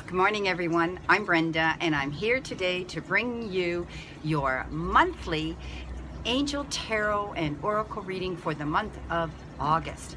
Good morning, everyone. I'm Brenda, and I'm here today to bring you your monthly Angel Tarot and Oracle reading for the month of August.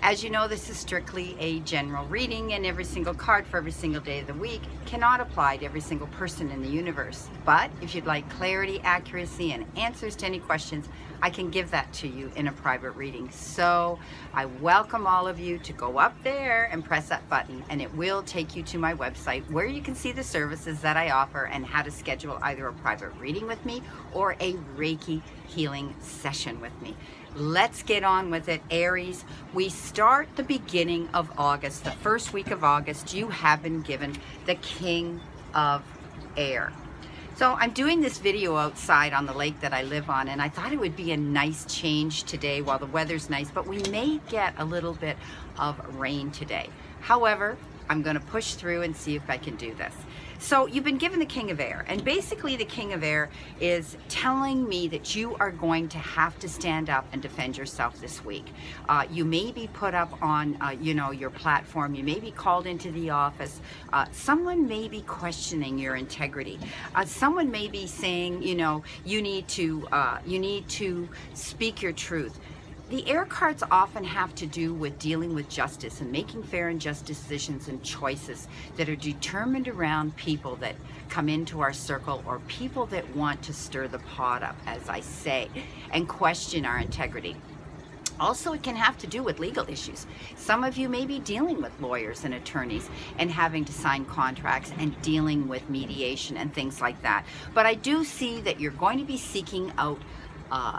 As you know, this is strictly a general reading, and every single card for every single day of the week cannot apply to every single person in the universe. But if you'd like clarity, accuracy, and answers to any questions, I can give that to you in a private reading. So I welcome all of you to go up there and press that button, and it will take you to my website where you can see the services that I offer and how to schedule either a private reading with me or a Reiki healing session with me. Let's get on with it, Aries. We start the beginning of August, the first week of August. You have been given the King of Air. So I'm doing this video outside on the lake that I live on, and I thought it would be a nice change today while the weather's nice, but we may get a little bit of rain today. However, I'm going to push through and see if I can do this. So you've been given the King of Air, and basically the King of Air is telling me that you are going to have to stand up and defend yourself this week. You may be put up on, your platform. You may be called into the office. Someone may be questioning your integrity. Someone may be saying, you need to speak your truth. The air cards often have to do with dealing with justice and making fair and just decisions and choices that are determined around people that come into our circle, or people that want to stir the pot up, as I say, and question our integrity. Also, it can have to do with legal issues. Some of you may be dealing with lawyers and attorneys and having to sign contracts and dealing with mediation and things like that. But I do see that you're going to be seeking out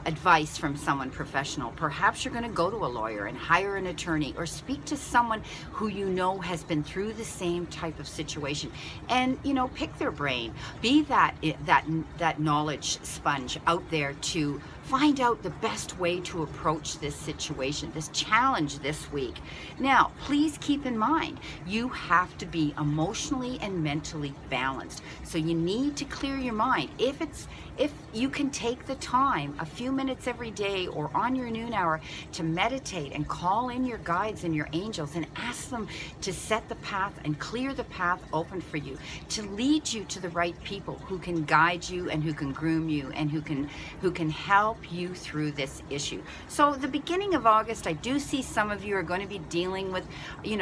advice from someone professional. Perhaps you're going to go to a lawyer and hire an attorney, or speak to someone who you know has been through the same type of situation, and pick their brain. Be that knowledge sponge out there to find out the best way to approach this situation, this challenge this week. Now, please keep in mind, you have to be emotionally and mentally balanced. So you need to clear your mind. If you can take the time, a few minutes every day or on your noon hour, to meditate and call in your guides and your angels and ask them to set the path and clear the path open for you, to lead you to the right people who can guide you and who can groom you and who can help you through this issue. So the beginning of August, I do see some of you are going to be dealing with,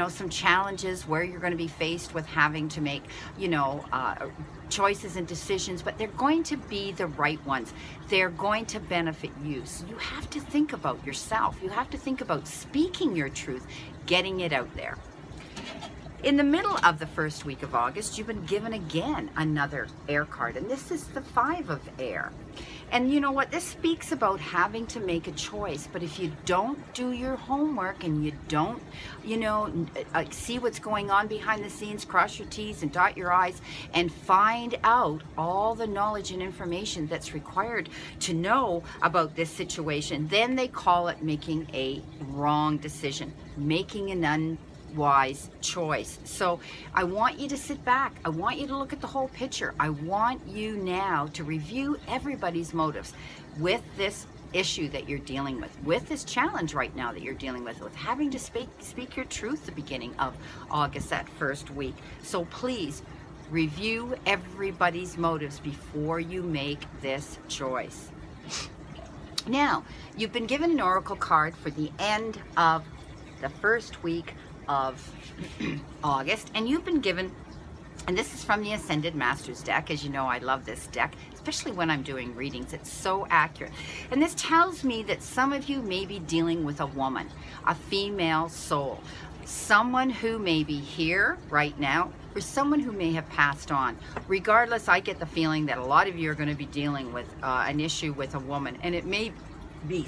some challenges where you're going to be faced with having to make, choices and decisions, but they're going to be the right ones. They're going to benefit you. So you have to think about yourself. You have to think about speaking your truth, getting it out there. In the middle of the first week of August, you've been given again another air card, and this is the Five of Air. And you know what? This speaks about having to make a choice, but if you don't do your homework and you don't, see what's going on behind the scenes, cross your T's and dot your I's, and find out all the knowledge and information that's required to know about this situation, then they call it making a wrong decision, making an unwise choice. So I want you to sit back. I want you to look at the whole picture. I want you now to review everybody's motives with this issue that you're dealing with this challenge right now that you're dealing with having to speak your truth the beginning of August, that first week. So please review everybody's motives before you make this choice. Now, you've been given an oracle card for the end of the first week of August, and you've been given, and this is from the Ascended Masters deck. As you know, I love this deck, especially when I'm doing readings. It's so accurate. And this tells me that some of you may be dealing with a woman, a female soul, someone who may be here right now, or someone who may have passed on. Regardless, I get the feeling that a lot of you are going to be dealing with an issue with a woman, and it may be,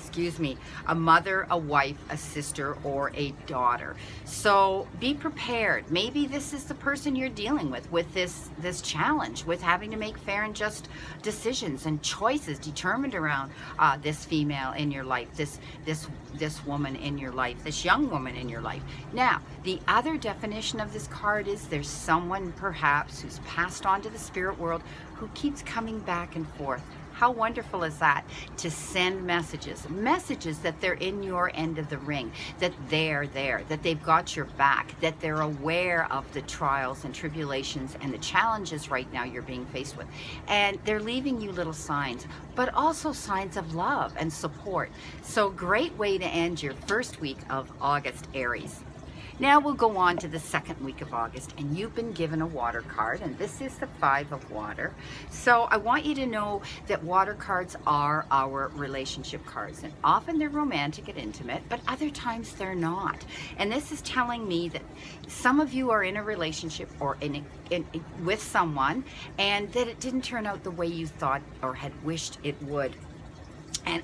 a mother, a wife, a sister, or a daughter. So be prepared. Maybe this is the person you're dealing with this challenge, with having to make fair and just decisions and choices determined around this female in your life, this woman in your life, this young woman in your life. Now, the other definition of this card is there's someone perhaps who's passed on to the spirit world who keeps coming back and forth, How wonderful is that? To send messages that they're in your end of the ring, that they're there, that they've got your back, that they're aware of the trials and tribulations and the challenges right now you're being faced with. And they're leaving you little signs, but also signs of love and support. So great way to end your first week of August, Aries. Now we'll go on to the second week of August, and you've been given a water card, and this is the 5 of water. So I want you to know that water cards are our relationship cards, and often they're romantic and intimate, but other times they're not. And this is telling me that some of you are in a relationship or with someone, and that it didn't turn out the way you thought or had wished it would.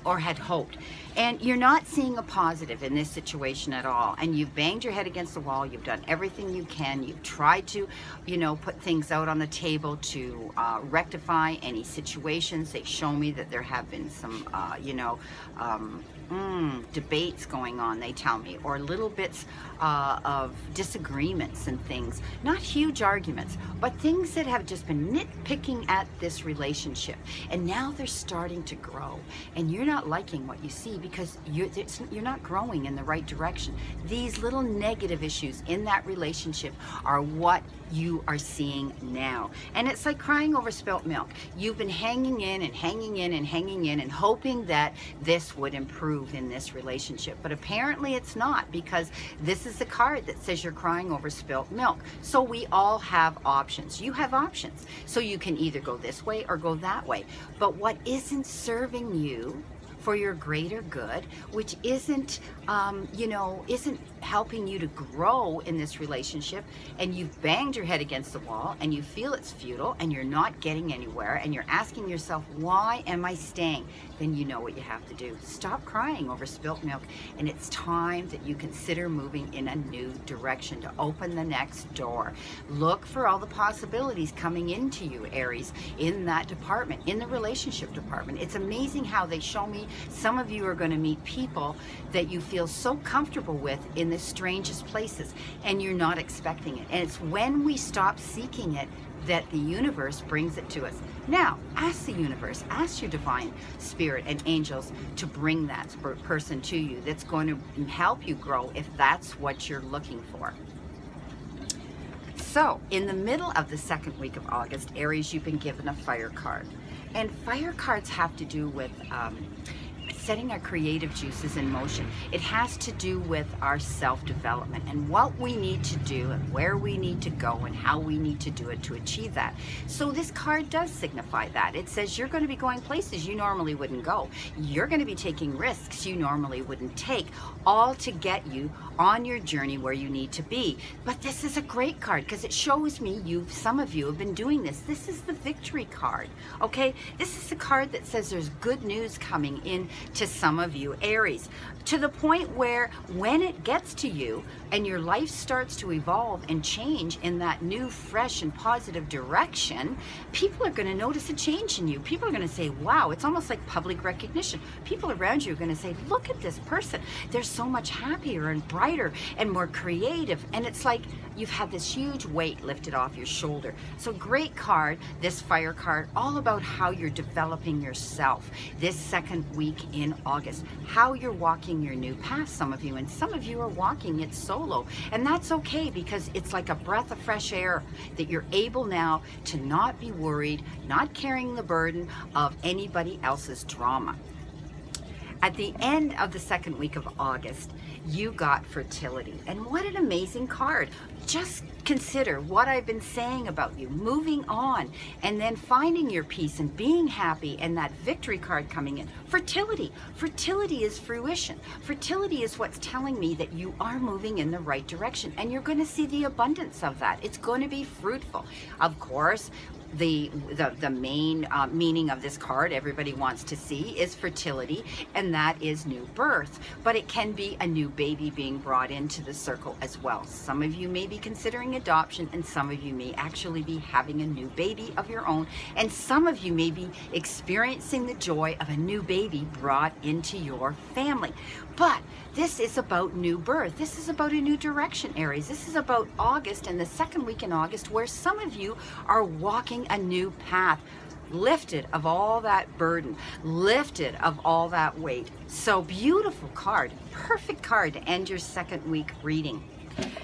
Or had hoped. And you're not seeing a positive in this situation at all. And you've banged your head against the wall. You've done everything you can. You've tried to, put things out on the table to rectify any situations. They show me that there have been some, debates going on, they tell me, or little bits of disagreements and things. Not huge arguments, but things that have just been nitpicking at this relationship. And now they're starting to grow. And you're not liking what you see because you're not growing in the right direction. These little negative issues in that relationship are what you are seeing now. And it's like crying over spilt milk. You've been hanging in and hanging in and hanging in and hoping that this would improve in this relationship. But apparently it's not, because this is the card that says you're crying over spilt milk. So we all have options. You have options. So you can either go this way or go that way. But what isn't serving you for your greater good, which isn't helping you to grow in this relationship, and you've banged your head against the wall and you feel it's futile and you're not getting anywhere and you're asking yourself, why am I staying? Then you know what you have to do. Stop crying over spilt milk, and it's time that you consider moving in a new direction, to open the next door. Look for all the possibilities coming into you, Aries, in that department, in the relationship department. It's amazing how they show me some of you are going to meet people that you feel so comfortable with in the strangest places, and you're not expecting it. And it's when we stop seeking it that the universe brings it to us. Now, ask the universe, ask your divine spirit and angels to bring that person to you that's going to help you grow if that's what you're looking for. So, in the middle of the second week of August, Aries, you've been given a fire card. And fire cards have to do with setting our creative juices in motion. It has to do with our self-development and what we need to do and where we need to go and how we need to do it to achieve that. So this card does signify that. It says you're going to be going places you normally wouldn't go. You're going to be taking risks you normally wouldn't take, all to get you on your journey where you need to be. But this is a great card because it shows me some of you have been doing this. This is the victory card, okay? This is the card that says there's good news coming in to some of you, Aries, to the point where when it gets to you and your life starts to evolve and change in that new, fresh, and positive direction, people are going to notice a change in you. People are going to say, wow, it's almost like public recognition. People around you are going to say, look at this person. They're so much happier and brighter and more creative. And it's like you've had this huge weight lifted off your shoulder. So great card, this fire card, all about how you're developing yourself this second week in August, how you're walking your new path, some of you, and some of you are walking it solo. And that's okay, because it's like a breath of fresh air that you're able now to not be worried, not carrying the burden of anybody else's drama. At the end of the second week of August, you got fertility. And what an amazing card. Just consider what I've been saying about you, moving on and then finding your peace and being happy, and that victory card coming in. Fertility. Fertility is fruition. Fertility is what's telling me that you are moving in the right direction, and you're going to see the abundance of that. It's going to be fruitful. Of course, the main meaning of this card everybody wants to see is fertility, and that is new birth. But it can be a new baby being brought into the circle as well. Some of you may be considering adoption, and some of you may actually be having a new baby of your own, and some of you may be experiencing the joy of a new baby brought into your family. But this is about new birth. This is about a new direction, Aries. This is about August and the second week in August, where some of you are walking a new path. lifted of all that burden, lifted of all that weight. So beautiful card, perfect card to end your second week reading.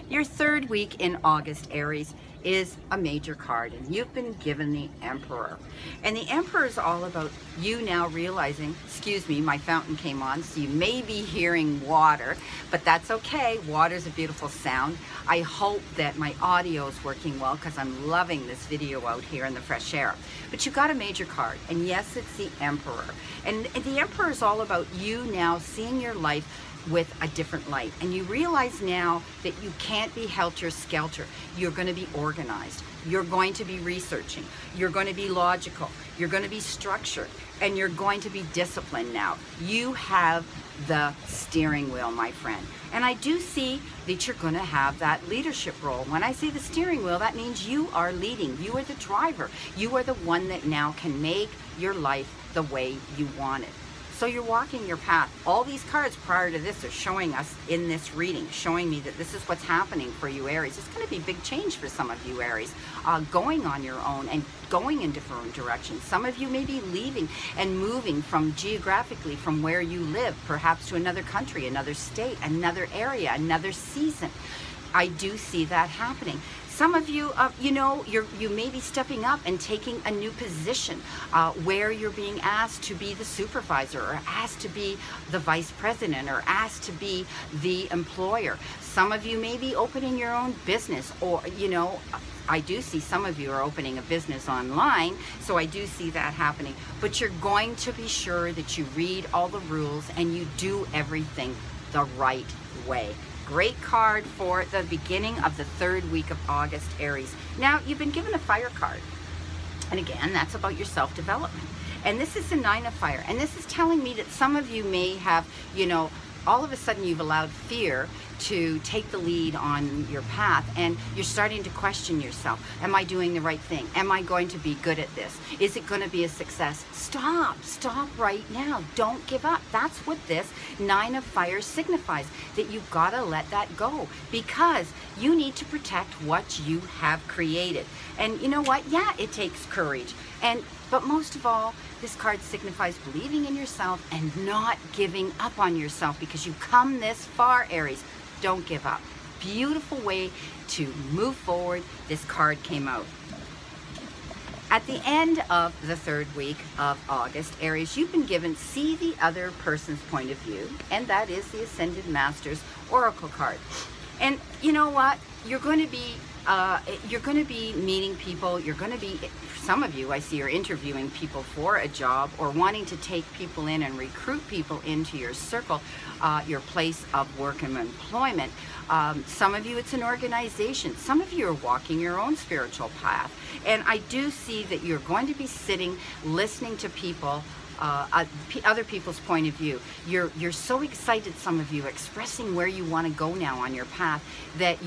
Your third week in August, Aries, is a major card, and you've been given the Emperor. And the Emperor is all about you now realizing, excuse me, my fountain came on, so you may be hearing water, but that's okay. Water's a beautiful sound. I hope that my audio is working well, because I'm loving this video out here in the fresh air. But you got a major card, and yes, it's the Emperor. And the Emperor is all about you now seeing your life with a different light, and you realize now that you can't be helter-skelter. You're going to be organized, you're going to be researching, you're going to be logical, you're going to be structured, and you're going to be disciplined now. You have the steering wheel, my friend. And I do see that you're going to have that leadership role. When I say the steering wheel, that means you are leading, you are the driver, you are the one that now can make your life the way you want it. So you're walking your path. All these cards prior to this are showing us in this reading, showing me that this is what's happening for you, Aries. It's going to be big change for some of you, Aries, going on your own and going in different directions. Some of you may be leaving and moving from geographically from where you live, perhaps to another country, another state, another area, another season. I do see that happening. Some of you, you may be stepping up and taking a new position where you're being asked to be the supervisor, or asked to be the vice president, or asked to be the employer. Some of you may be opening your own business, or, I do see some of you are opening a business online, so I do see that happening. But you're going to be sure that you read all the rules and you do everything the right way. Great card for the beginning of the third week of August, Aries. Now, you've been given a fire card. And again, that's about your self-development. And this is the Nine of Fire. And this is telling me that some of you may have, all of a sudden you've allowed fear to take the lead on your path, and you're starting to question yourself. Am I doing the right thing? Am I going to be good at this? Is it going to be a success? Stop right now. Don't give up. That's what this Nine of Fire signifies, that you've got to let that go, because you need to protect what you have created. And you know what? Yeah, it takes courage. But most of all, this card signifies believing in yourself and not giving up on yourself, because you've come this far, Aries. Don't give up. Beautiful way to move forward. This card came out. At the end of the third week of August, Aries, you've been given see the other person's point of view, and that is the Ascended Masters Oracle card. And you know what? You're going to be meeting people. You're going to be, some of you I see are interviewing people for a job, or wanting to take people in and recruit people into your circle, your place of work and employment. Some of you, it's an organization. Some of you are walking your own spiritual path. And I do see that you're going to be sitting, listening to people, other people's point of view. You're so excited, some of you, expressing where you want to go now on your path, that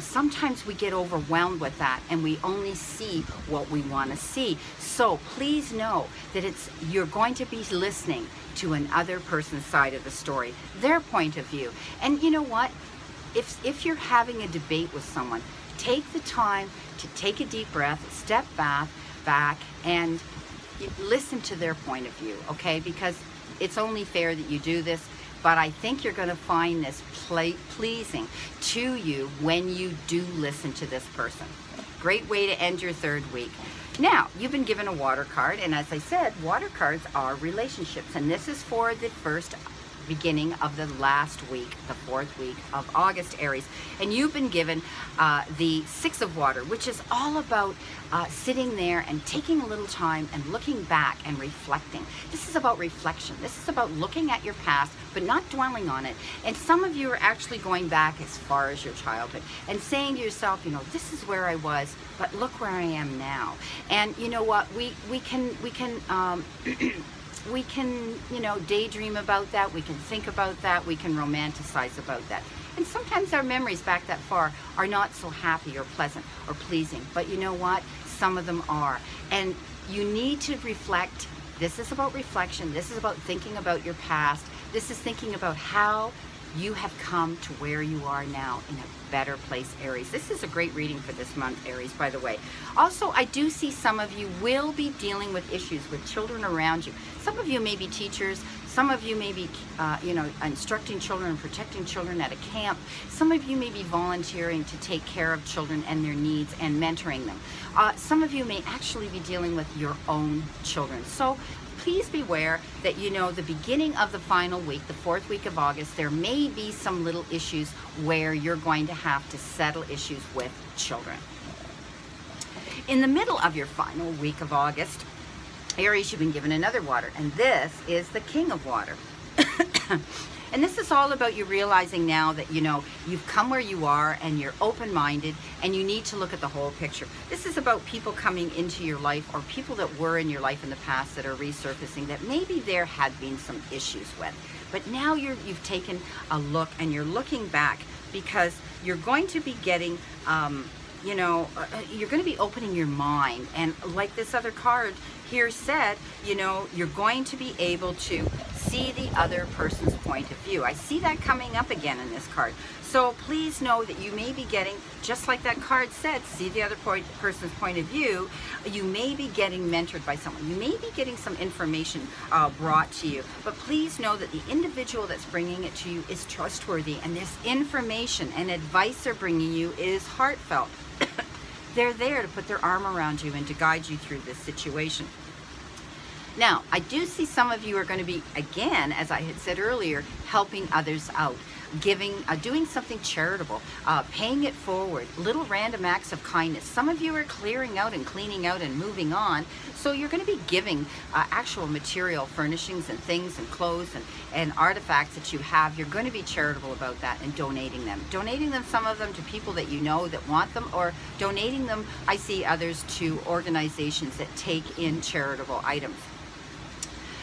sometimes we get overwhelmed with that and we only see what we want to see. So please know that you're going to be listening to another person's side of the story, their point of view. And you know what? If you're having a debate with someone, take the time to take a deep breath, step back, and listen to their point of view, okay? Because it's only fair that you do this, but I think you're going to find this pleasing to you when you do listen to this person. Great way to end your third week. Now, you've been given a water card, and as I said, water cards are relationships, and this is for the beginning of the last week, the fourth week of August, Aries. And you've been given the Six of Water, which is all about sitting there and taking a little time and looking back and reflecting. This is about reflection. This is about looking at your past, but not dwelling on it. And some of you are actually going back as far as your childhood and saying to yourself, this is where I was, but look where I am now. And you know what? We can daydream about that, we can think about that, we can romanticize about that. And sometimes our memories back that far are not so happy or pleasant or pleasing, but you know what? Some of them are. And you need to reflect. This is about reflection. This is about thinking about your past. This is thinking about how you have come to where you are now in a better place, Aries. This is a great reading for this month, Aries, by the way. Also, I do see some of you will be dealing with issues with children around you. Some of you may be teachers. Some of you may be, instructing children and protecting children at a camp. Some of you may be volunteering to take care of children and their needs and mentoring them. Some of you may actually be dealing with your own children. So please beware that, the beginning of the final week, the 4th week of August, there may be some little issues where you're going to have to settle issues with children. In the middle of your final week of August, Aries, you've been given another water, and this is the King of Water. And this is all about you realizing now that, you've come where you are and you're open-minded and you need to look at the whole picture. This is about people coming into your life or people that were in your life in the past that are resurfacing that maybe there had been some issues with. But now you've taken a look and you're looking back because you're going to be getting, you're going to be opening your mind. And like this other card here said, you're going to be able to see the other person's point of view. I see that coming up again in this card. So please know that you may be getting, just like that card said, see the other person's point of view. You may be getting mentored by someone. You may be getting some information brought to you. But please know that the individual that's bringing it to you is trustworthy. And this information and advice they're bringing you is heartfelt. They're there to put their arm around you and to guide you through this situation. Now, I do see some of you are going to be, again, as I had said earlier, helping others out, doing something charitable, paying it forward, little random acts of kindness. Some of you are clearing out and cleaning out and moving on. So you're going to be giving actual material furnishings and things and clothes and artifacts that you have. You're going to be charitable about that and donating them. Donating them, some of them to people that you know that want them, or donating them, I see others, to organizations that take in charitable items.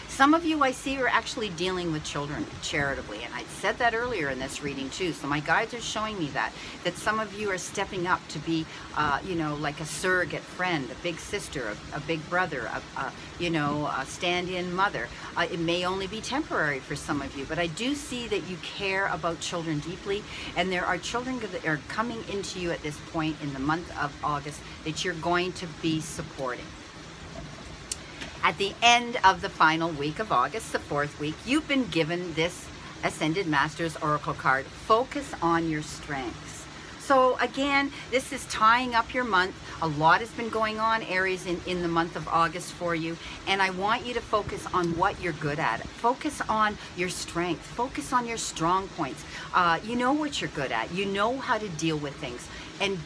Some of you I see are actually dealing with children charitably, and I said that earlier in this reading too. So my guides are showing me that some of you are stepping up to be, like a surrogate friend, a big sister, a big brother, a stand-in mother. It may only be temporary for some of you, but I do see that you care about children deeply, and there are children that are coming into you at this point in the month of August that you're going to be supporting. At the end of the final week of August, the 4th week, you've been given this Ascended Masters Oracle card. Focus on your strengths. So again, this is tying up your month. A lot has been going on, Aries, in the month of August for you. And I want you to focus on what you're good at. Focus on your strength. Focus on your strong points. You know what you're good at. You know how to deal with things and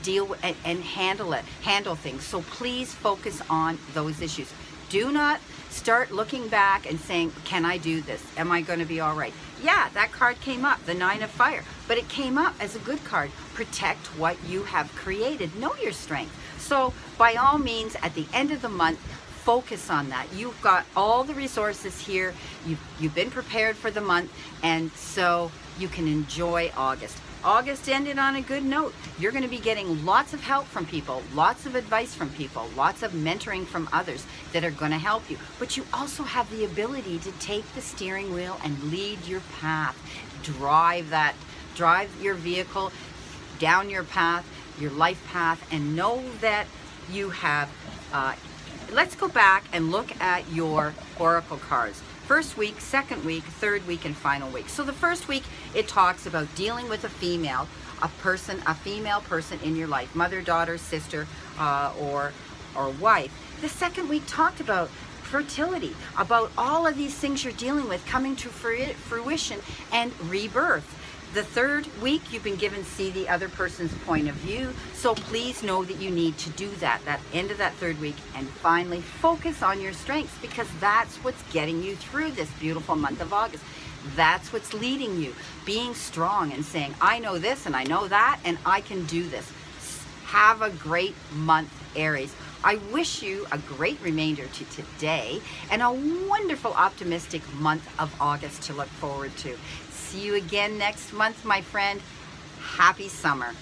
handle things. So please focus on those issues. Do not start looking back and saying, can I do this? Am I going to be all right? Yeah, that card came up, the 9 of Fire, but it came up as a good card. Protect what you have created. Know your strength. So by all means, at the end of the month, focus on that. You've got all the resources here. You've been prepared for the month, and so you can enjoy August. August ended on a good note. You're going to be getting lots of help from people, lots of advice from people, lots of mentoring from others that are going to help you. But you also have the ability to take the steering wheel and lead your path. Drive your vehicle down your path, your life path, and know that you have, let's go back and look at your oracle cards. First week, second week, third week, and final week. So the first week, it talks about dealing with a female person in your life, mother, daughter, sister, or wife. The second week talked about fertility, about all of these things you're dealing with coming to fruition and rebirth. The third week, you've been given see the other person's point of view. So please know that you need to do that end of that third week. And finally, focus on your strengths, because that's what's getting you through this beautiful month of August. That's what's leading you. Being strong and saying, I know this and I know that and I can do this. Have a great month, Aries. I wish you a great remainder to today and a wonderful, optimistic month of August to look forward to. See you again next month, my friend. Happy summer.